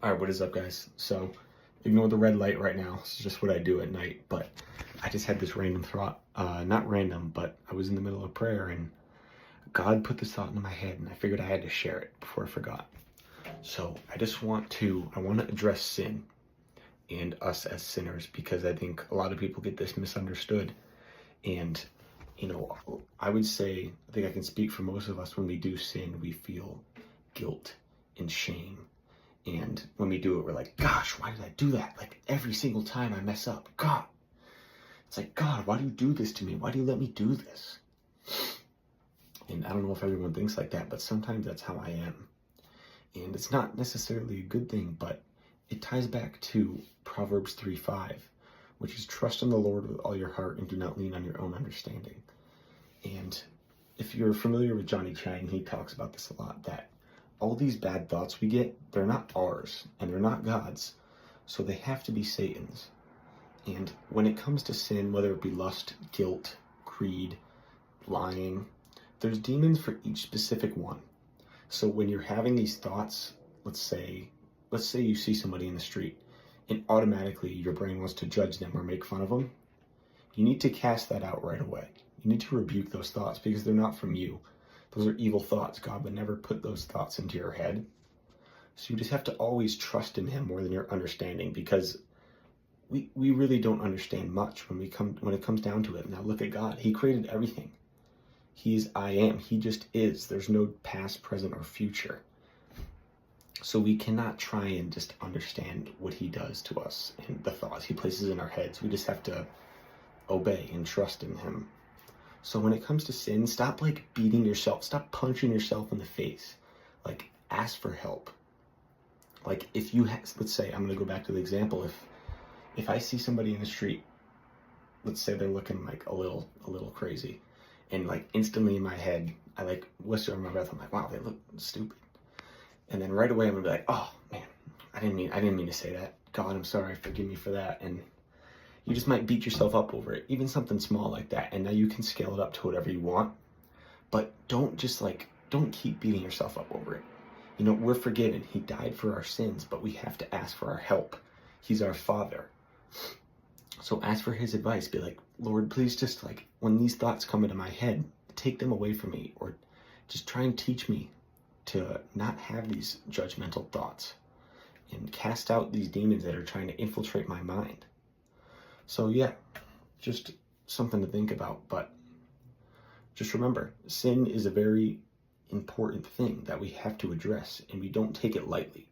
All right, what is up, guys? So, ignore the red light right now. It's just what I do at night. But I just had this random thought. Not random, but I was in the middle of prayer and God put this thought into my head, and I figured I had to share it before I forgot. So, I want to address sin and us as sinners because I think a lot of people get this misunderstood. And, I would say, I think I can speak for most of us when we do sin, we feel guilt and shame. And when we do it, we're like, gosh, why did I do that? Like every single time I mess up, God. It's like, God, why do you do this to me? Why do you let me do this? And I don't know if everyone thinks like that, but sometimes that's how I am. And it's not necessarily a good thing, but it ties back to Proverbs 3:5, which is trust in the Lord with all your heart and do not lean on your own understanding. And if you're familiar with Johnny Chang, he talks about this a lot, that all these bad thoughts we get, they're not ours and they're not God's. So they have to be Satan's. And when it comes to sin, whether it be lust, guilt, greed, lying, there's demons for each specific one. So when you're having these thoughts, let's say you see somebody in the street and automatically your brain wants to judge them or make fun of them, you need to cast that out right away. You need to rebuke those thoughts because they're not from you. Those are evil thoughts. God would never put those thoughts into your head. So you just have to always trust in him more than your understanding, because we really don't understand much when it comes down to it. Now look at God. He created everything. He's I am. He just is. There's no past, present, or future. So we cannot try and just understand what he does to us and the thoughts he places in our heads. We just have to obey and trust in him. So when it comes to sin, stop beating yourself, stop punching yourself in the face. Ask for help. If you let's say, I'm going to go back to the example. If I see somebody in the street, let's say they're looking a little crazy, and instantly in my head, I whisper in my breath, I'm like, wow, they look stupid. And then right away I'm going to be like, oh man, I didn't mean to say that. God, I'm sorry, forgive me for that. And you just might beat yourself up over it, even something small like that. And now you can scale it up to whatever you want. But don't keep beating yourself up over it. We're forgiven. He died for our sins, but we have to ask for our help. He's our Father. So ask for his advice. Be like, Lord, please just when these thoughts come into my head, take them away from me, or just try and teach me to not have these judgmental thoughts and cast out these demons that are trying to infiltrate my mind. So yeah, just something to think about. But just remember, sin is a very important thing that we have to address, and we don't take it lightly.